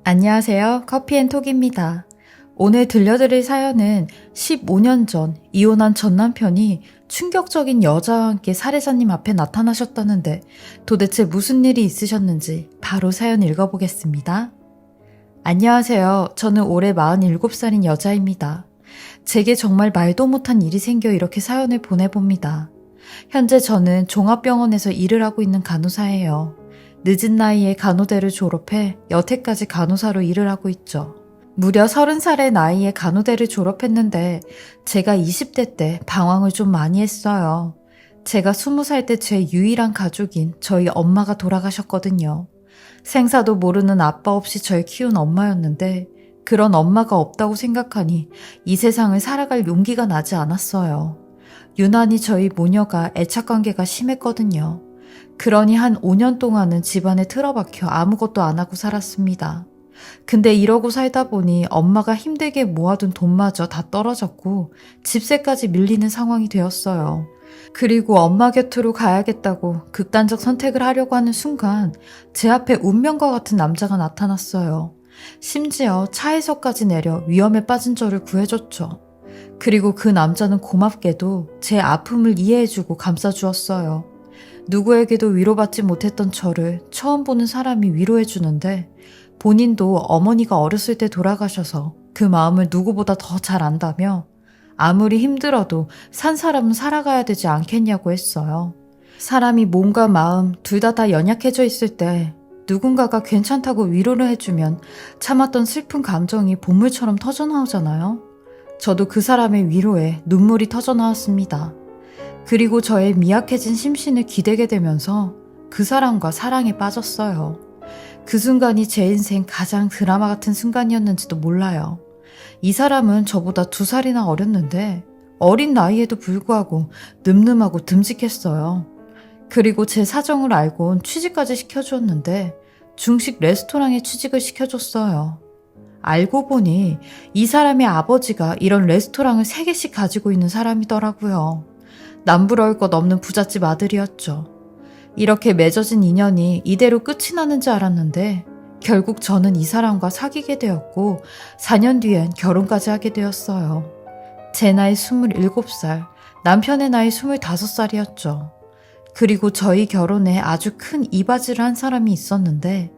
안녕하세요. 커피앤톡입니다. 오늘 들려드릴 사연은 15년 전 이혼한 전 남편이 충격적인 여자와 함께 살해자님 앞에 나타나셨다는데 도대체 무슨 일이 있으셨는지 바로 사연 읽어보겠습니다. 안녕하세요. 저는 올해 47살인 여자입니다. 제게 정말 말도 못한 일이 생겨 이렇게 사연을 보내봅니다. 현재 저는 종합병원에서 일을 하고 있는 간호사예요. 늦은 나이에 간호대를 졸업해 여태까지 간호사로 일을 하고 있죠. 무려 30살의 나이에 간호대를 졸업했는데 제가 20대 때 방황을 좀 많이 했어요. 제가 20살 때 제 유일한 가족인 저희 엄마가 돌아가셨거든요. 생사도 모르는 아빠 없이 절 키운 엄마였는데 그런 엄마가 없다고 생각하니 이 세상을 살아갈 용기가 나지 않았어요. 유난히 저희 모녀가 애착관계가 심했거든요. 그러니 한 5년 동안은 집안에 틀어박혀 아무것도 안 하고 살았습니다. 근데 이러고 살다 보니 엄마가 힘들게 모아둔 돈마저 다 떨어졌고 집세까지 밀리는 상황이 되었어요. 그리고 엄마 곁으로 가야겠다고 극단적 선택을 하려고 하는 순간 제 앞에 운명과 같은 남자가 나타났어요. 심지어 차에서까지 내려 위험에 빠진 저를 구해줬죠. 그리고 그 남자는 고맙게도 제 아픔을 이해해주고 감싸주었어요. 누구에게도 위로받지 못했던 저를 처음 보는 사람이 위로해주는데 본인도 어머니가 어렸을 때 돌아가셔서 그 마음을 누구보다 더 잘 안다며 아무리 힘들어도 산 사람은 살아가야 되지 않겠냐고 했어요. 사람이 몸과 마음 둘 다 연약해져 있을 때 누군가가 괜찮다고 위로를 해주면 참았던 슬픈 감정이 본물처럼 터져나오잖아요. 저도 그 사람의 위로에 눈물이 터져나왔습니다. 그리고 저의 미약해진 심신을 기대게 되면서 그 사람과 사랑에 빠졌어요. 그 순간이 제 인생 가장 드라마 같은 순간이었는지도 몰라요. 이 사람은 저보다 2살이나 어렸는데 어린 나이에도 불구하고 늠름하고 듬직했어요. 그리고 제 사정을 알곤 취직까지 시켜주었는데 중식 레스토랑에 취직을 시켜줬어요. 알고 보니 이 사람의 아버지가 이런 레스토랑을 3개씩 가지고 있는 사람이더라고요. 남부러울 것 없는 부잣집 아들이었죠. 이렇게 맺어진 인연이 이대로 끝이 나는 줄 알았는데 결국 저는 이 사람과 사귀게 되었고 4년 뒤엔 결혼까지 하게 되었어요. 제 나이 27살, 남편의 나이 25살이었죠. 그리고 저희 결혼에 아주 큰 이바지를 한 사람이 있었는데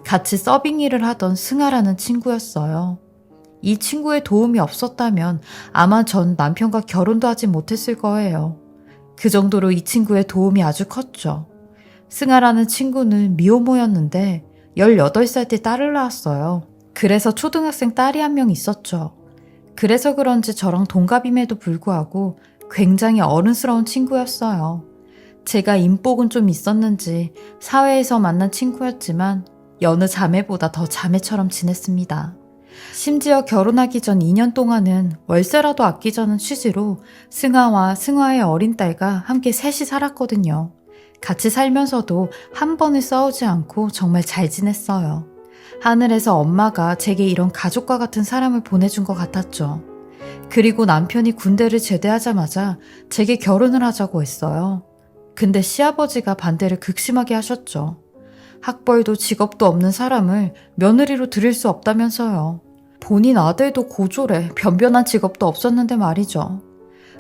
같이 서빙 일을 하던 승아라는 친구였어요. 이 친구의 도움이 없었다면 아마 전 남편과 결혼도 하지 못했을 거예요. 그 정도로 이 친구의 도움이 아주 컸죠. 승아라는 친구는 미혼모였는데 18살 때 딸을 낳았어요. 그래서 초등학생 딸이 한 명 있었죠. 그래서 그런지 저랑 동갑임에도 불구하고 굉장히 어른스러운 친구였어요. 제가 인복은 좀 있었는지 사회에서 만난 친구였지만 여느 자매보다 더 자매처럼 지냈습니다. 심지어 결혼하기 전 2년 동안은 월세라도 아끼자는 취지로 승아와 승아의 어린 딸과 함께 셋이 살았거든요. 같이 살면서도 한 번을 싸우지 않고 정말 잘 지냈어요. 하늘에서 엄마가 제게 이런 가족과 같은 사람을 보내준 것 같았죠. 그리고 남편이 군대를 제대하자마자 제게 결혼을 하자고 했어요. 근데 시아버지가 반대를 극심하게 하셨죠. 학벌도 직업도 없는 사람을 며느리로 들일 수 없다면서요. 본인 아들도 고졸에 변변한 직업도 없었는데 말이죠.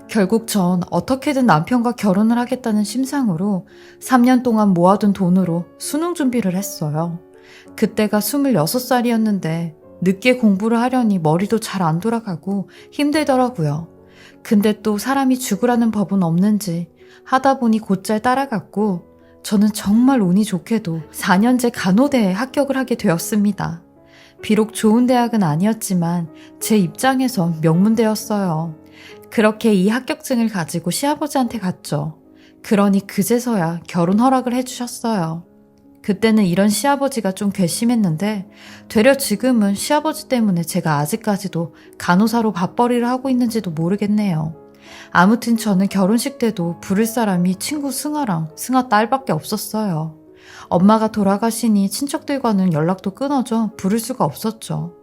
결국 전 어떻게든 남편과 결혼을 하겠다는 심상으로 3년 동안 모아둔 돈으로 수능 준비를 했어요. 그때가 26살이었는데 늦게 공부를 하려니 머리도 잘 안 돌아가고 힘들더라고요. 근데 또 사람이 죽으라는 법은 없는지 하다 보니 곧잘 따라갔고 저는 정말 운이 좋게도 4년제 간호대에 합격을 하게 되었습니다. 비록 좋은 대학은 아니었지만 제 입장에선 명문대였어요. 그렇게 이 합격증을 가지고 시아버지한테 갔죠. 그러니 그제서야 결혼 허락을 해주셨어요. 그때는 이런 시아버지가 좀 괘씸했는데 되려 지금은 시아버지 때문에 제가 아직까지도 간호사로 밥벌이를 하고 있는지도 모르겠네요. 아무튼 저는 결혼식 때도 부를 사람이 친구 승아랑 승아 딸밖에 없었어요. 엄마가 돌아가시니 친척들과는 연락도 끊어져 부를 수가 없었죠.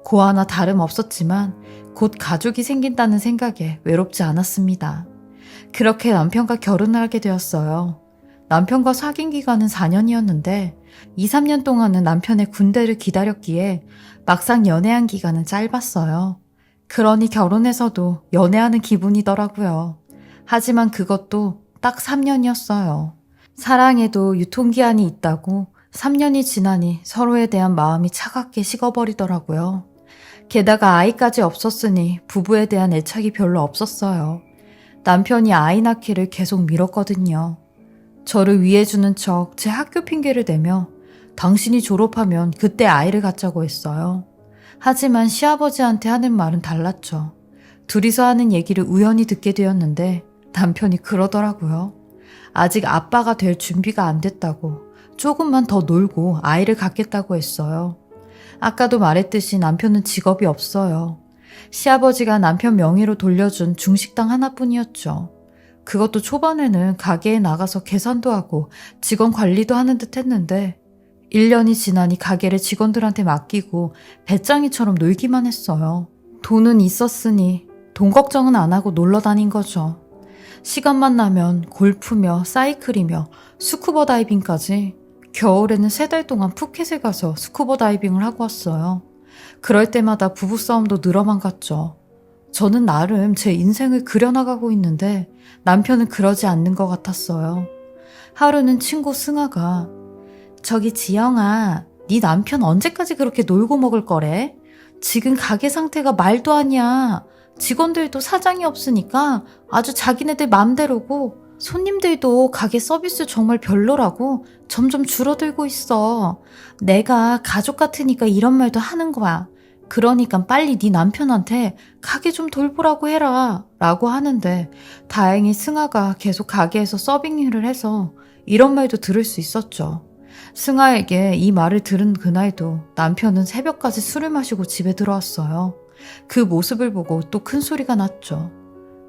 고아나 다름없었지만 곧 가족이 생긴다는 생각에 외롭지 않았습니다. 그렇게 남편과 결혼을 하게 되었어요. 남편과 사귄 기간은 4년이었는데 2, 3년 동안은 남편의 군대를 기다렸기에 막상 연애한 기간은 짧았어요. 그러니 결혼해서도 연애하는 기분이더라고요. 하지만 그것도 딱 3년이었어요. 사랑에도 유통기한이 있다고 3년이 지나니 서로에 대한 마음이 차갑게 식어버리더라고요. 게다가 아이까지 없었으니 부부에 대한 애착이 별로 없었어요. 남편이 아이 낳기를 계속 미뤘거든요. 저를 위해주는 척 제 학교 핑계를 대며 당신이 졸업하면 그때 아이를 갖자고 했어요. 하지만 시아버지한테 하는 말은 달랐죠. 둘이서 하는 얘기를 우연히 듣게 되었는데 남편이 그러더라고요. 아직 아빠가 될 준비가 안 됐다고, 조금만 더 놀고 아이를 갖겠다고 했어요. 아까도 말했듯이 남편은 직업이 없어요. 시아버지가 남편 명의로 돌려준 중식당 하나뿐이었죠. 그것도 초반에는 가게에 나가서 계산도 하고 직원 관리도 하는 듯 했는데 1년이 지나니 가게를 직원들한테 맡기고 배짱이처럼 놀기만 했어요. 돈은 있었으니 돈 걱정은 안 하고 놀러 다닌 거죠. 시간만 나면 골프며 사이클이며 스쿠버 다이빙까지. 겨울에는 3달 동안 푸켓에 가서 스쿠버 다이빙을 하고 왔어요. 그럴 때마다 부부싸움도 늘어만 갔죠. 저는 나름 제 인생을 그려나가고 있는데 남편은 그러지 않는 것 같았어요. 하루는 친구 승아가 저기 지영아, 네 남편 언제까지 그렇게 놀고 먹을 거래? 지금 가게 상태가 말도 아니야. 직원들도 사장이 없으니까 아주 자기네들 맘대로고 손님들도 가게 서비스 정말 별로라고 점점 줄어들고 있어. 내가 가족 같으니까 이런 말도 하는 거야. 그러니까 빨리 네 남편한테 가게 좀 돌보라고 해라 라고 하는데 다행히 승아가 계속 가게에서 서빙 일을 해서 이런 말도 들을 수 있었죠. 승아에게 이 말을 들은 그날도 남편은 새벽까지 술을 마시고 집에 들어왔어요. 그 모습을 보고 또 큰 소리가 났죠.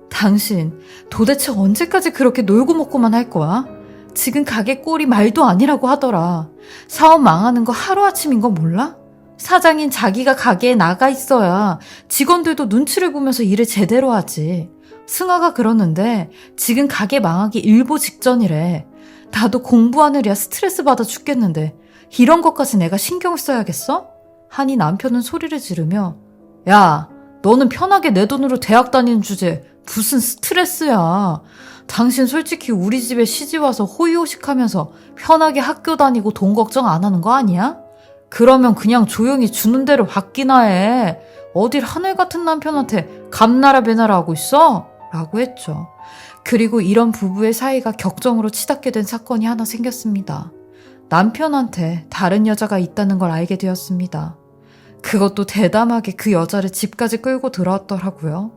당신 도대체 언제까지 그렇게 놀고 먹고만 할 거야? 지금 가게 꼴이 말도 아니라고 하더라. 사업 망하는 거 하루아침인 거 몰라? 사장인 자기가 가게에 나가 있어야 직원들도 눈치를 보면서 일을 제대로 하지. 승아가 그러는데 지금 가게 망하기 일보 직전이래. 나도 공부하느랴 스트레스 받아 죽겠는데 이런 것까지 내가 신경을 써야겠어? 하니 남편은 소리를 지르며 야, 너는 편하게 내 돈으로 대학 다니는 주제에 무슨 스트레스야. 당신 솔직히 우리 집에 시집와서 호의호식하면서 편하게 학교 다니고 돈 걱정 안 하는 거 아니야? 그러면 그냥 조용히 주는 대로 받기나 해. 어딜 하늘 같은 남편한테 감나라 배나라 하고 있어? 라고 했죠. 그리고 이런 부부의 사이가 격정으로 치닫게 된 사건이 하나 생겼습니다. 남편한테 다른 여자가 있다는 걸 알게 되었습니다. 그것도 대담하게 그 여자를 집까지 끌고 들어왔더라고요.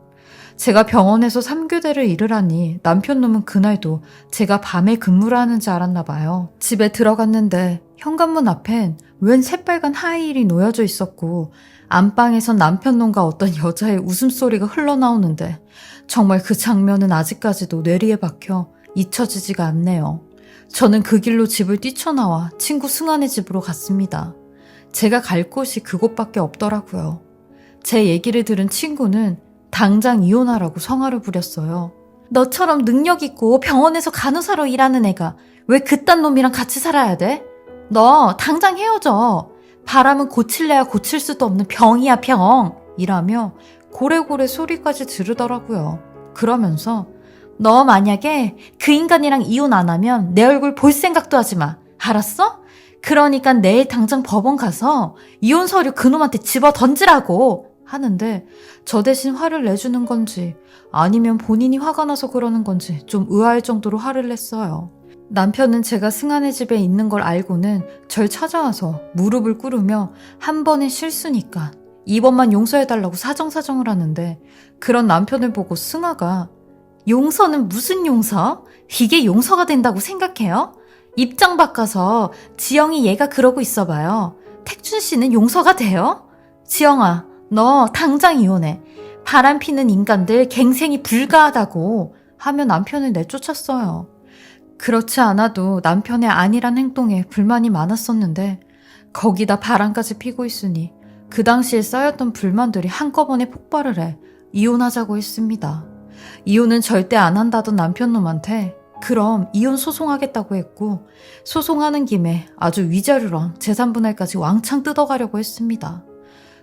제가 병원에서 3교대를 일을 하니 남편 놈은 그날도 제가 밤에 근무를 하는지 알았나 봐요. 집에 들어갔는데 현관문 앞엔 웬 새빨간 하이힐이 놓여져 있었고 안방에선 남편 놈과 어떤 여자의 웃음소리가 흘러나오는데 정말 그 장면은 아직까지도 뇌리에 박혀 잊혀지지가 않네요. 저는 그 길로 집을 뛰쳐나와 친구 승환의 집으로 갔습니다. 제가 갈 곳이 그곳밖에 없더라고요. 제 얘기를 들은 친구는 당장 이혼하라고 성화를 부렸어요. 너처럼 능력 있고 병원에서 간호사로 일하는 애가 왜 그딴 놈이랑 같이 살아야 돼? 너 당장 헤어져. 바람은 고칠래야 고칠 수도 없는 병이야 병. 이라며 고래고래 소리까지 지르더라고요. 그러면서 너 만약에 그 인간이랑 이혼 안 하면 내 얼굴 볼 생각도 하지 마. 알았어? 그러니까 내일 당장 법원 가서 이혼 서류 그놈한테 집어 던지라고 하는데 저 대신 화를 내주는 건지 아니면 본인이 화가 나서 그러는 건지 좀 의아할 정도로 화를 냈어요. 남편은 제가 승환의 집에 있는 걸 알고는 절 찾아와서 무릎을 꿇으며 한 번의 실수니까 이번만 용서해달라고 사정사정을 하는데 그런 남편을 보고 승아가 용서는 무슨 용서? 이게 용서가 된다고 생각해요? 입장 바꿔서 지영이 얘가 그러고 있어봐요. 택준 씨는 용서가 돼요? 지영아, 너 당장 이혼해. 바람피는 인간들 갱생이 불가하다고 하며 남편을 내쫓았어요. 그렇지 않아도 남편의 안일한 행동에 불만이 많았었는데 거기다 바람까지 피고 있으니 그 당시에 쌓였던 불만들이 한꺼번에 폭발을 해 이혼하자고 했습니다. 이혼은 절대 안 한다던 남편 놈한테 그럼 이혼 소송하겠다고 했고 소송하는 김에 아주 위자료랑 재산분할까지 왕창 뜯어가려고 했습니다.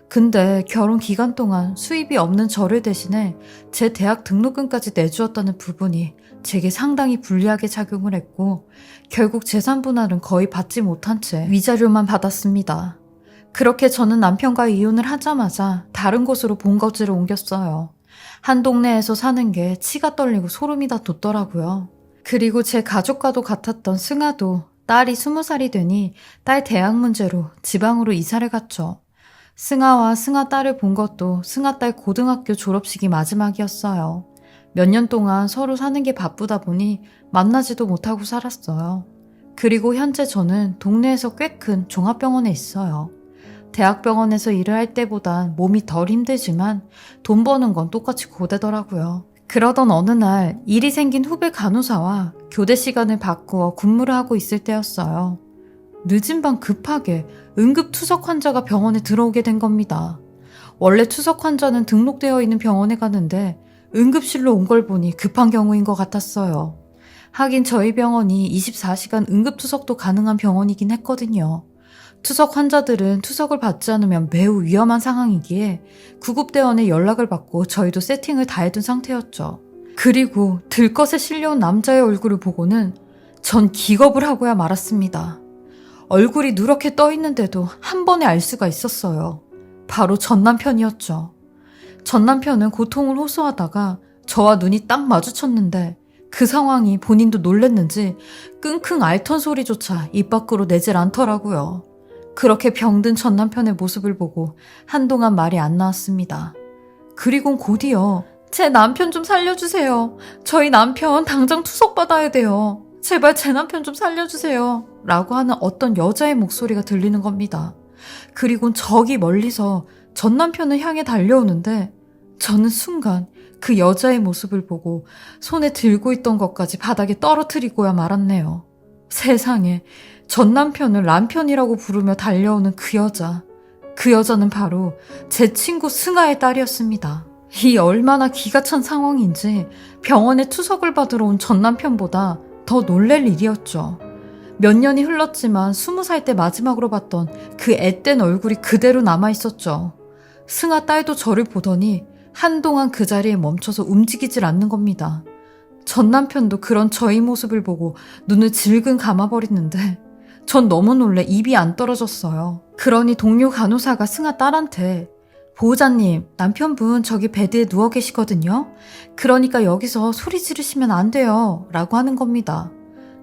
근데 결혼 기간 동안 수입이 없는 저를 대신에 제 대학 등록금까지 내주었다는 부분이 제게 상당히 불리하게 작용을 했고 결국 재산분할은 거의 받지 못한 채 위자료만 받았습니다. 그렇게 저는 남편과 이혼을 하자마자 다른 곳으로 본거지를 옮겼어요. 한 동네에서 사는 게 치가 떨리고 소름이 다 돋더라고요. 그리고 제 가족과도 같았던 승아도 딸이 20살이 되니 딸 대학 문제로 지방으로 이사를 갔죠. 승아와 승아 딸을 본 것도 승아 딸 고등학교 졸업식이 마지막이었어요. 몇 년 동안 서로 사는 게 바쁘다 보니 만나지도 못하고 살았어요. 그리고 현재 저는 동네에서 꽤 큰 종합병원에 있어요. 대학병원에서 일을 할 때보단 몸이 덜 힘들지만 돈 버는 건 똑같이 고되더라고요. 그러던 어느 날 일이 생긴 후배 간호사와 교대 시간을 바꾸어 근무를 하고 있을 때였어요. 늦은 밤 급하게 응급 투석 환자가 병원에 들어오게 된 겁니다. 원래 투석 환자는 등록되어 있는 병원에 가는데 응급실로 온 걸 보니 급한 경우인 것 같았어요. 하긴 저희 병원이 24시간 응급 투석도 가능한 병원이긴 했거든요. 투석 환자들은 투석을 받지 않으면 매우 위험한 상황이기에 구급대원의 연락을 받고 저희도 세팅을 다 해둔 상태였죠. 그리고 들것에 실려온 남자의 얼굴을 보고는 전 기겁을 하고야 말았습니다. 얼굴이 누렇게 떠 있는데도 한 번에 알 수가 있었어요. 바로 전 남편이었죠. 전 남편은 고통을 호소하다가 저와 눈이 딱 마주쳤는데 그 상황이 본인도 놀랬는지 끙끙 앓던 소리조차 입 밖으로 내질 않더라고요. 그렇게 병든 전 남편의 모습을 보고 한동안 말이 안 나왔습니다. 그리곤 곧이어 제 남편 좀 살려주세요. 저희 남편 당장 투석받아야 돼요. 제발 제 남편 좀 살려주세요. 라고 하는 어떤 여자의 목소리가 들리는 겁니다. 그리곤 저기 멀리서 전 남편을 향해 달려오는데 저는 순간 그 여자의 모습을 보고 손에 들고 있던 것까지 바닥에 떨어뜨리고야 말았네요. 세상에 전 남편을 남편이라고 부르며 달려오는 그 여자. 그 여자는 바로 제 친구 승아의 딸이었습니다. 이 얼마나 기가 찬 상황인지 병원에 투석을 받으러 온 전 남편보다 더 놀랄 일이었죠. 몇 년이 흘렀지만 20살 때 마지막으로 봤던 그 앳된 얼굴이 그대로 남아있었죠. 승아 딸도 저를 보더니 한동안 그 자리에 멈춰서 움직이질 않는 겁니다. 전 남편도 그런 저희 모습을 보고 눈을 질끈 감아버리는데 전 너무 놀래 입이 안 떨어졌어요. 그러니 동료 간호사가 승아 딸한테 보호자님, 남편분 저기 베드에 누워 계시거든요. 그러니까 여기서 소리 지르시면 안 돼요. 라고 하는 겁니다.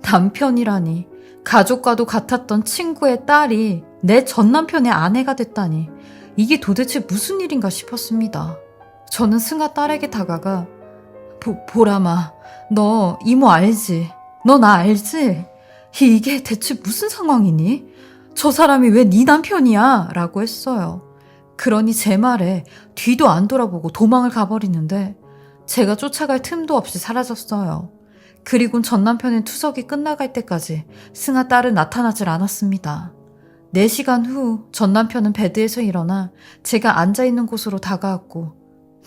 남편이라니. 가족과도 같았던 친구의 딸이 내 전 남편의 아내가 됐다니. 이게 도대체 무슨 일인가 싶었습니다. 저는 승아 딸에게 다가가 보람아, 너 이모 알지? 너 나 알지? 이게 대체 무슨 상황이니? 저 사람이 왜 네 남편이야? 라고 했어요. 그러니 제 말에 뒤도 안 돌아보고 도망을 가버리는데 제가 쫓아갈 틈도 없이 사라졌어요. 그리곤 전 남편의 투석이 끝나갈 때까지 승아 딸은 나타나질 않았습니다. 4시간 후 전 남편은 베드에서 일어나 제가 앉아있는 곳으로 다가왔고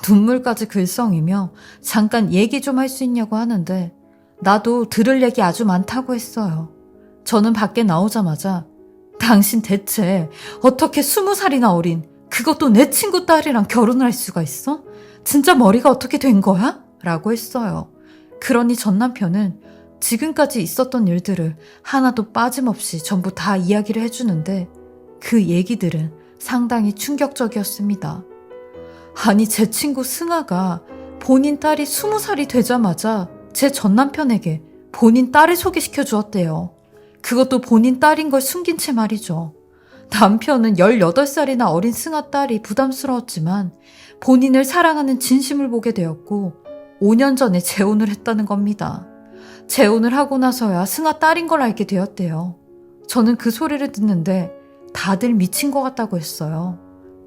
눈물까지 글썽이며 잠깐 얘기 좀 할 수 있냐고 하는데 나도 들을 얘기 아주 많다고 했어요. 저는 밖에 나오자마자 당신 대체 어떻게 20살이나 어린 그것도 내 친구 딸이랑 결혼을 할 수가 있어? 진짜 머리가 어떻게 된 거야? 라고 했어요. 그러니 전 남편은 지금까지 있었던 일들을 하나도 빠짐없이 전부 다 이야기를 해주는데 그 얘기들은 상당히 충격적이었습니다. 아니 제 친구 승아가 본인 딸이 20살이 되자마자 제 전 남편에게 본인 딸을 소개시켜 주었대요. 그것도 본인 딸인 걸 숨긴 채 말이죠. 남편은 18살이나 어린 승아 딸이 부담스러웠지만 본인을 사랑하는 진심을 보게 되었고 5년 전에 재혼을 했다는 겁니다. 재혼을 하고 나서야 승아 딸인 걸 알게 되었대요. 저는 그 소리를 듣는데 다들 미친 것 같다고 했어요.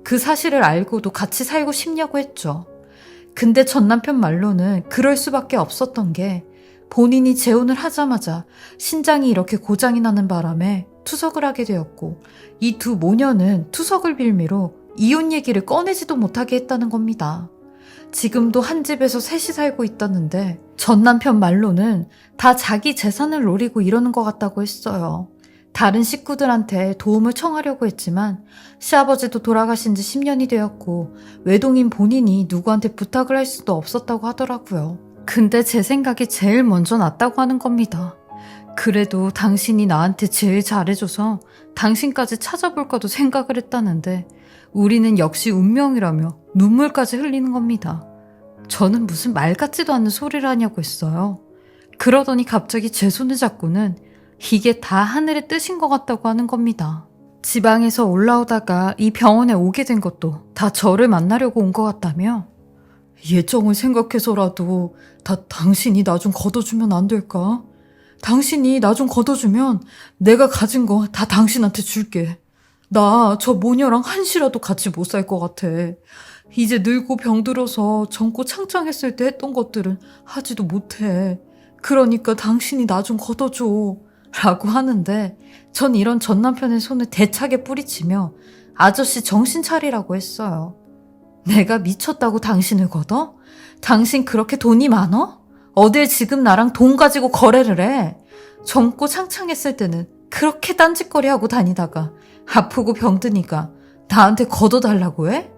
그 사실을 알고도 같이 살고 싶냐고 했죠. 근데 전 남편 말로는 그럴 수밖에 없었던 게 본인이 재혼을 하자마자 신장이 이렇게 고장이 나는 바람에 투석을 하게 되었고 이 두 모녀는 투석을 빌미로 이혼 얘기를 꺼내지도 못하게 했다는 겁니다. 지금도 한 집에서 셋이 살고 있다는데 전 남편 말로는 다 자기 재산을 노리고 이러는 것 같다고 했어요. 다른 식구들한테 도움을 청하려고 했지만 시아버지도 돌아가신 지 10년이 되었고 외동인 본인이 누구한테 부탁을 할 수도 없었다고 하더라고요. 근데 제 생각이 제일 먼저 났다고 하는 겁니다. 그래도 당신이 나한테 제일 잘해줘서 당신까지 찾아볼까도 생각을 했다는데 우리는 역시 운명이라며 눈물까지 흘리는 겁니다. 저는 무슨 말 같지도 않은 소리를 하냐고 했어요. 그러더니 갑자기 제 손을 잡고는 이게 다 하늘의 뜻인 것 같다고 하는 겁니다. 지방에서 올라오다가 이 병원에 오게 된 것도 다 저를 만나려고 온 것 같다며 예정을 생각해서라도 다 당신이 나 좀 걷어주면 안 될까? 당신이 나 좀 걷어주면 내가 가진 거 다 당신한테 줄게. 나 저 모녀랑 한시라도 같이 못 살 것 같아. 이제 늙고 병들어서 젊고 창창했을 때 했던 것들은 하지도 못해. 그러니까 당신이 나 좀 걷어줘. 라고 하는데 전 이런 전 남편의 손을 대차게 뿌리치며 아저씨 정신 차리라고 했어요. 내가 미쳤다고 당신을 걷어? 당신 그렇게 돈이 많어? 어딜 지금 나랑 돈 가지고 거래를 해? 젊고 창창했을 때는 그렇게 딴짓거리하고 다니다가 아프고 병드니까 나한테 걷어달라고 해?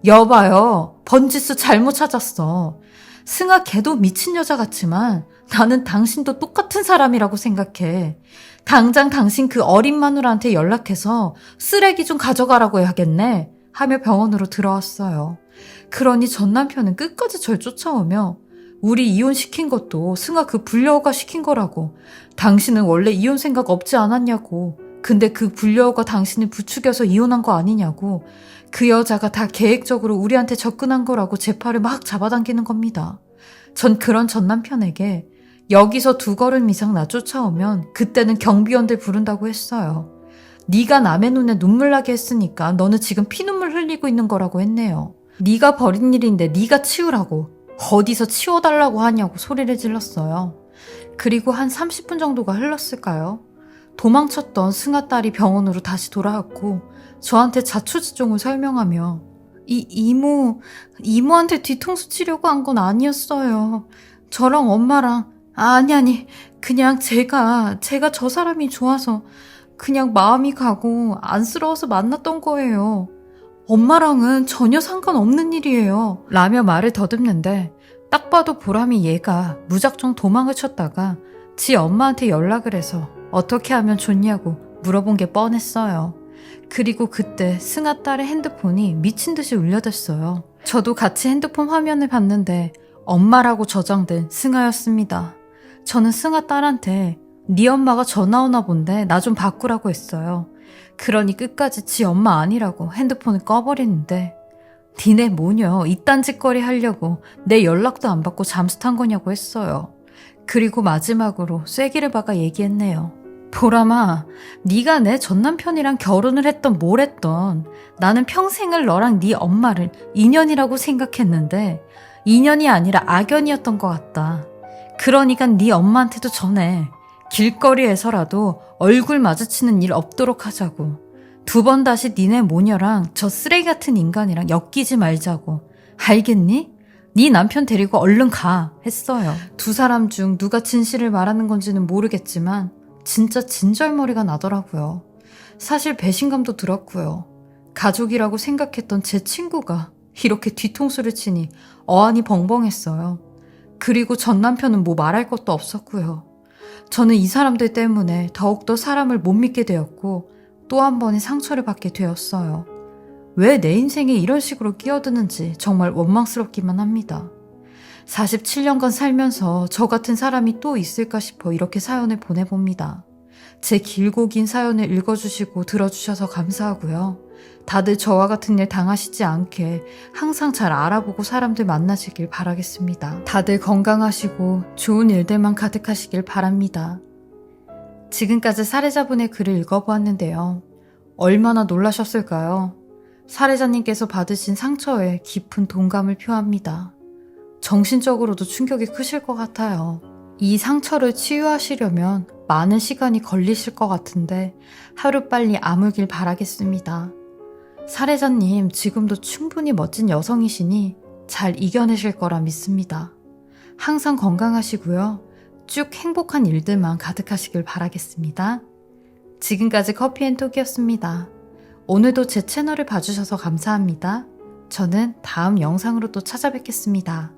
여봐요. 번지수 잘못 찾았어. 승아 걔도 미친 여자 같지만 나는 당신도 똑같은 사람이라고 생각해. 당장 당신 그 어린 마누라한테 연락해서 쓰레기 좀 가져가라고 해야겠네. 하며 병원으로 들어왔어요. 그러니 전 남편은 끝까지 절 쫓아오며 우리 이혼시킨 것도 승아 그 불려오가 시킨 거라고. 당신은 원래 이혼 생각 없지 않았냐고. 근데 그 불려오가 당신을 부추겨서 이혼한 거 아니냐고. 그 여자가 다 계획적으로 우리한테 접근한 거라고 제 팔을 막 잡아당기는 겁니다. 전 그런 전 남편에게 여기서 2걸음 이상 나 쫓아오면 그때는 경비원들 부른다고 했어요. 네가 남의 눈에 눈물 나게 했으니까 너는 지금 피눈물 흘리고 있는 거라고 했네요. 네가 벌인 일인데 네가 치우라고. 어디서 치워달라고 하냐고 소리를 질렀어요. 그리고 한 30분 정도가 흘렀을까요? 도망쳤던 승아 딸이 병원으로 다시 돌아왔고 저한테 자초지종을 설명하며 이모한테 뒤통수 치려고 한 건 아니었어요. 저랑 엄마랑 아니 그냥 제가 저 사람이 좋아서 그냥 마음이 가고 안쓰러워서 만났던 거예요. 엄마랑은 전혀 상관없는 일이에요. 라며 말을 더듬는데 딱 봐도 보람이 얘가 무작정 도망을 쳤다가 지 엄마한테 연락을 해서 어떻게 하면 좋냐고 물어본 게 뻔했어요. 그리고 그때 승아 딸의 핸드폰이 미친 듯이 울려댔어요. 저도 같이 핸드폰 화면을 봤는데 엄마라고 저장된 승아였습니다. 저는 승아 딸한테 네 엄마가 전화 오나 본데 나 좀 바꾸라고 했어요. 그러니 끝까지 지 엄마 아니라고 핸드폰을 꺼버리는데 니네 뭐냐 이딴 짓거리 하려고 내 연락도 안 받고 잠수 탄 거냐고 했어요. 그리고 마지막으로 쐐기를 박아 얘기했네요. 보람아, 네가 내 전남편이랑 결혼을 했던 뭘 했던 나는 평생을 너랑 네 엄마를 인연이라고 생각했는데 인연이 아니라 악연이었던 것 같다. 그러니까 네 엄마한테도 전해. 길거리에서라도 얼굴 마주치는 일 없도록 하자고. 2번 다시 니네 모녀랑 저 쓰레기 같은 인간이랑 엮이지 말자고. 알겠니? 네 남편 데리고 얼른 가 했어요. 2 사람 중 누가 진실을 말하는 건지는 모르겠지만 진짜 진절머리가 나더라고요. 사실 배신감도 들었고요. 가족이라고 생각했던 제 친구가 이렇게 뒤통수를 치니 어안이 벙벙했어요. 그리고 전 남편은 뭐 말할 것도 없었고요. 저는 이 사람들 때문에 더욱더 사람을 못 믿게 되었고 또 한 번의 상처를 받게 되었어요. 왜 내 인생에 이런 식으로 끼어드는지 정말 원망스럽기만 합니다. 47년간 살면서 저 같은 사람이 또 있을까 싶어 이렇게 사연을 보내봅니다. 제 길고 긴 사연을 읽어주시고 들어주셔서 감사하고요. 다들 저와 같은 일 당하시지 않게 항상 잘 알아보고 사람들 만나시길 바라겠습니다. 다들 건강하시고 좋은 일들만 가득하시길 바랍니다. 지금까지 살해자분의 글을 읽어보았는데요. 얼마나 놀라셨을까요? 살해자님께서 받으신 상처에 깊은 동감을 표합니다. 정신적으로도 충격이 크실 것 같아요. 이 상처를 치유하시려면 많은 시간이 걸리실 것 같은데 하루빨리 아물길 바라겠습니다. 살해자님 지금도 충분히 멋진 여성이시니 잘 이겨내실 거라 믿습니다. 항상 건강하시고요. 쭉 행복한 일들만 가득하시길 바라겠습니다. 지금까지 커피앤톡이었습니다. 오늘도 제 채널을 봐주셔서 감사합니다. 저는 다음 영상으로 또 찾아뵙겠습니다.